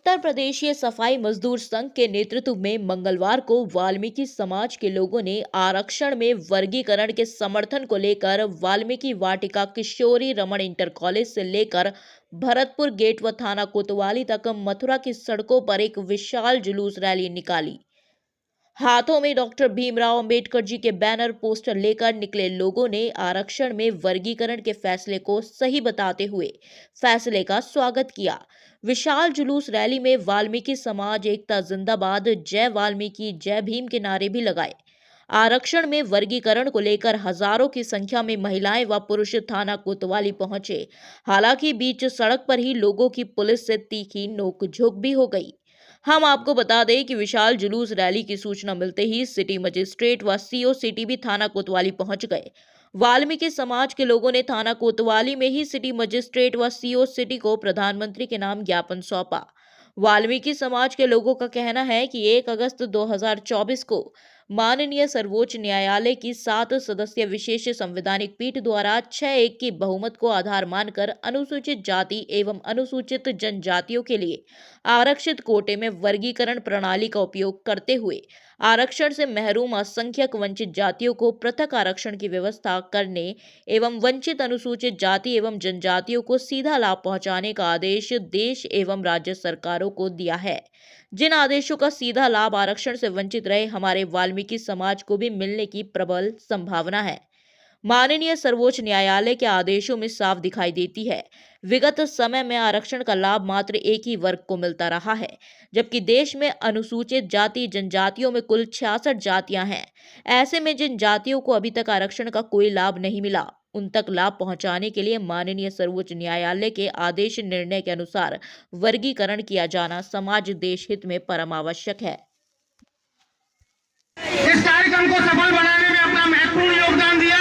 उत्तर प्रदेशीय सफाई मजदूर संघ के नेतृत्व में मंगलवार को वाल्मीकि समाज के लोगों ने आरक्षण में वर्गीकरण के समर्थन को लेकर वाल्मीकि वाटिका किशोरी रमन इंटर कॉलेज से लेकर भरतपुर गेट व थाना कोतवाली तक मथुरा की सड़कों पर एक विशाल जुलूस रैली निकाली। हाथों में डॉक्टर भीमराव अंबेडकर जी के बैनर पोस्टर लेकर निकले लोगों ने आरक्षण में वर्गीकरण के फैसले को सही बताते हुए फैसले का स्वागत किया। विशाल जुलूस रैली में वाल्मीकि समाज एकता जिंदाबाद, जय वाल्मीकि, जय भीम के नारे भी लगाए। आरक्षण में वर्गीकरण को लेकर हजारों की संख्या में महिलाएं व पुरुष थाना कोतवाली पहुंचे। हालांकि बीच सड़क पर ही लोगों की पुलिस से तीखी नोकझोंक भी हो गई। हम आपको बता दें कि विशाल जुलूस रैली की सूचना मिलते ही सिटी मजिस्ट्रेट व सीओ सिटी भी थाना कोतवाली पहुंच गए। वाल्मीकि समाज के लोगों ने थाना कोतवाली में ही सिटी मजिस्ट्रेट व सीओ सिटी को प्रधानमंत्री के नाम ज्ञापन सौंपा। वाल्मीकि समाज के लोगों का कहना है कि 1 अगस्त 2024 को माननीय सर्वोच्च न्यायालय की 7 सदस्यीय विशेष संवैधानिक पीठ द्वारा 6-1 की बहुमत को आधार मानकर अनुसूचित जाति एवं अनुसूचित जनजातियों के लिए आरक्षित कोटे में वर्गीकरण प्रणाली का उपयोग करते हुए आरक्षण से महरूम असंख्यक वंचित जातियों को पृथक आरक्षण की व्यवस्था करने एवं वंचित अनुसूचित जाति एवं जनजातियों को सीधा लाभ पहुंचाने का आदेश देश एवं राज्य सरकारों को दिया है, जिन आदेशों का सीधा लाभ आरक्षण से वंचित रहे हमारे वाल्मीकि समाज को भी मिलने की प्रबल संभावना है। माननीय सर्वोच्च न्यायालय के आदेशों में साफ दिखाई देती है, विगत समय में आरक्षण का लाभ मात्र एक ही वर्ग को मिलता रहा है, जबकि देश में अनुसूचित जाति जनजातियों में कुल 66 जातियां हैं। ऐसे में जिन जातियों को अभी तक आरक्षण का कोई लाभ नहीं मिला, उन तक लाभ पहुंचाने के लिए माननीय सर्वोच्च न्यायालय के आदेश निर्णय के अनुसार वर्गीकरण किया जाना समाज देश हित में परम आवश्यक है। इस कार्यक्रम को सफल बनाने में अपना महत्वपूर्ण योगदान दिया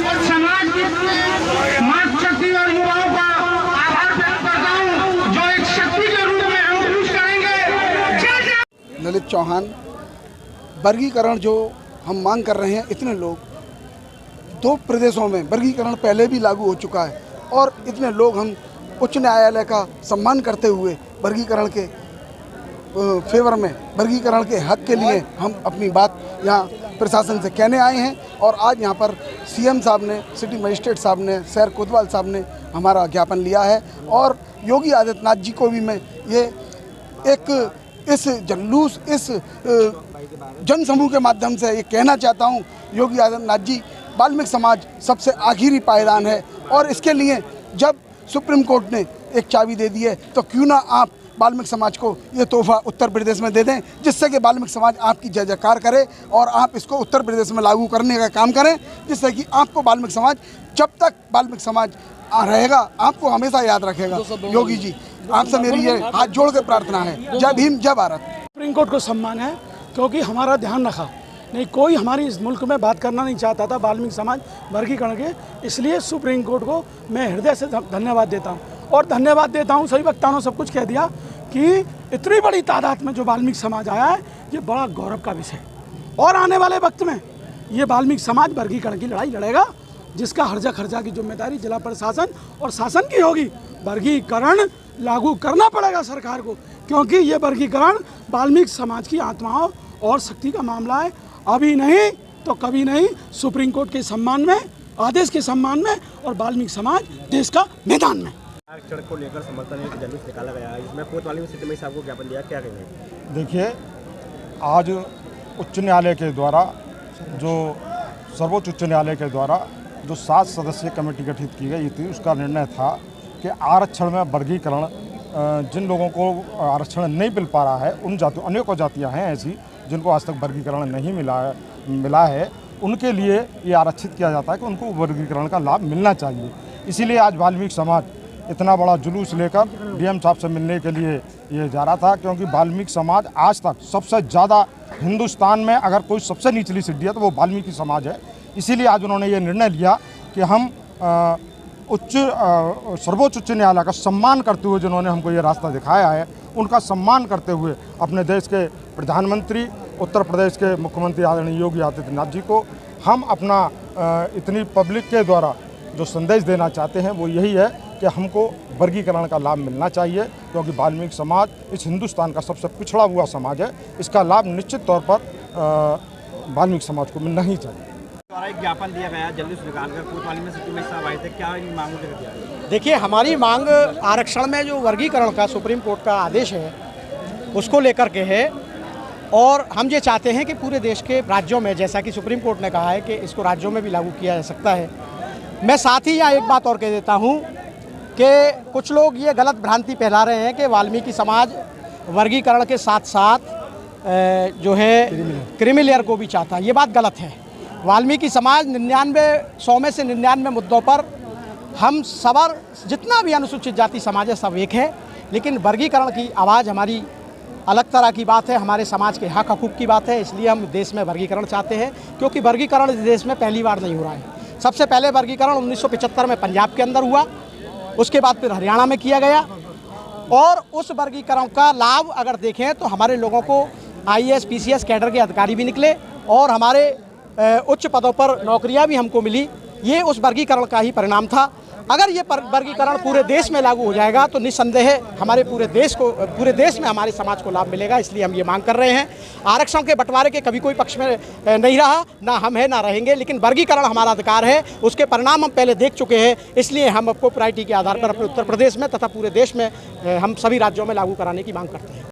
और समाज की मातृशक्ति और युवाओं का आभार व्यक्त करता हूं, जो एक शक्ति के रूप में अंकुरित करेंगे। ललित चौहान, वर्गीकरण जो हम मांग कर रहे हैं, इतने लोग 2 प्रदेशों में वर्गीकरण पहले भी लागू हो चुका है और इतने लोग हम उच्च न्यायालय का सम्मान करते हुए वर्गीकरण के फेवर में, वर्गीकरण के हक के लिए हम अपनी बात यहाँ प्रशासन से कहने आए हैं। और आज यहाँ पर सीएम साहब ने, सिटी मजिस्ट्रेट साहब ने, शहर कोतवाल साहब ने हमारा ज्ञापन लिया है और योगी आदित्यनाथ जी को भी मैं ये एक इस जुलूस, इस जनसमूह के माध्यम से ये कहना चाहता हूँ, योगी आदित्यनाथ जी, वाल्मीकि समाज सबसे आखिरी पायदान है और इसके लिए जब सुप्रीम कोर्ट ने एक चाबी दे दी है तो क्यों ना आप वाल्मीकि समाज को ये तोहफा उत्तर प्रदेश में दे दें, जिससे कि वाल्मीकि समाज आपकी जय जयकार करे और आप इसको उत्तर प्रदेश में लागू करने का काम करें, जिससे कि आपको वाल्मीकि समाज, जब तक वाल्मीकि समाज रहेगा, आपको हमेशा याद रखेगा। योगी जी, आपसे मेरी ये हाथ जोड़ के प्रार्थना है। जय भीम, जय भारत। सुप्रीम कोर्ट को सम्मान है क्योंकि हमारा ध्यान रखा, नहीं कोई हमारी इस मुल्क में बात करना नहीं चाहता था वाल्मीकि समाज वर्गीकरण के, इसलिए सुप्रीम कोर्ट को मैं हृदय से धन्यवाद देता हूँ। और धन्यवाद देता हूँ, सभी वक्ताओं ने सब कुछ कह दिया कि इतनी बड़ी तादाद में जो वाल्मीकि समाज आया है, ये बड़ा गौरव का विषय है और आने वाले वक्त में ये वाल्मीकि समाज वर्गीकरण की लड़ाई लड़ेगा, जिसका हर्जा खर्चा की जिम्मेदारी जिला प्रशासन और शासन की होगी। वर्गीकरण लागू करना पड़ेगा सरकार को, क्योंकि ये वर्गीकरण वाल्मीकि समाज की आत्माओं और शक्ति का मामला है। अभी नहीं तो कभी नहीं, सुप्रीम कोर्ट के सम्मान में, आदेश के सम्मान में और वाल्मीकि समाज देश का मैदान में। आरक्षण को लेकर समर्थन एक जुलूस निकाला गया है, इसमें कोतवाली में सिटी में साहब को ज्ञापन दिया, क्या कहेंगे? देखिए, आज उच्च न्यायालय के द्वारा, जो सर्वोच्च उच्च न्यायालय के द्वारा जो 7 सदस्यीय कमेटी गठित की गई थी, उसका निर्णय था कि आरक्षण में वर्गीकरण, जिन लोगों को आरक्षण नहीं मिल पा रहा है, उन जातियों, अनेकों जातियाँ हैं ऐसी जिनको आज तक वर्गीकरण नहीं मिला है, उनके लिए ये आरक्षित किया जाता है कि उनको वर्गीकरण का लाभ मिलना चाहिए। इसीलिए आज वाल्मीकि समाज इतना बड़ा जुलूस लेकर डीएम साहब से मिलने के लिए ये जा रहा था, क्योंकि वाल्मीकि समाज आज तक सबसे ज़्यादा हिंदुस्तान में अगर कोई सबसे निचली सीढ़ी है तो वो वाल्मीकि समाज है। इसीलिए आज उन्होंने ये निर्णय लिया कि हम सर्वोच्च उच्च न्यायालय का सम्मान करते हुए, जिन्होंने हमको ये रास्ता दिखाया है, उनका सम्मान करते हुए अपने देश के प्रधानमंत्री, उत्तर प्रदेश के मुख्यमंत्री आदरणीय योगी आदित्यनाथ जी को हम अपना इतनी पब्लिक के द्वारा जो संदेश देना चाहते हैं वो यही है कि हमको वर्गीकरण का लाभ मिलना चाहिए, क्योंकि वाल्मीकि समाज इस हिंदुस्तान का सबसे पिछड़ा हुआ समाज है। इसका लाभ निश्चित तौर पर वाल्मीकि समाज को मिलना ही चाहिए। द्वारा एक ज्ञापन दिया गया जल्दी से निकालकर कोतवाली में सचिव साहब आए थे, क्या इन मांगों के दिया गया? देखिए, हमारी मांग आरक्षण में जो वर्गीकरण का सुप्रीम कोर्ट का आदेश है उसको लेकर के है, और हम ये चाहते हैं कि पूरे देश के राज्यों में, जैसा कि सुप्रीम कोर्ट ने कहा है कि इसको राज्यों में भी लागू किया जा सकता है। मैं साथ ही यहाँ एक बात और कह देता हूँ कि कुछ लोग ये गलत भ्रांति फैला रहे हैं कि वाल्मीकि समाज वर्गीकरण के साथ साथ जो है क्रीमी लेयर को भी चाहता है। ये बात गलत है। वाल्मीकि समाज 100 में से 99 मुद्दों पर हम सबर, जितना भी अनुसूचित जाति समाज है सब एक है, लेकिन वर्गीकरण की आवाज़ हमारी अलग तरह की बात है, हमारे समाज के हक हकूक़ की बात है। इसलिए हम देश में वर्गीकरण चाहते हैं, क्योंकि वर्गीकरण इस देश में पहली बार नहीं हो रहा है। सबसे पहले वर्गीकरण 1975 में पंजाब के अंदर हुआ, उसके बाद फिर हरियाणा में किया गया, और उस वर्गीकरण का लाभ अगर देखें तो हमारे लोगों को IAS PCS कैडर के अधिकारी भी निकले और हमारे उच्च पदों पर नौकरियां भी हमको मिली। ये उस वर्गीकरण का ही परिणाम था। अगर ये वर्गीकरण पूरे देश में लागू हो जाएगा तो निस्संदेह हमारे पूरे देश में हमारे समाज को लाभ मिलेगा। इसलिए हम ये मांग कर रहे हैं। आरक्षण के बंटवारे के कभी कोई पक्ष में नहीं रहा, ना हम है ना रहेंगे, लेकिन वर्गीकरण हमारा अधिकार है, उसके परिणाम हम पहले देख चुके हैं। इसलिए हम आपको प्रायोरिटी के आधार पर अपने उत्तर प्रदेश में तथा पूरे देश में हम सभी राज्यों में लागू कराने की मांग करते हैं।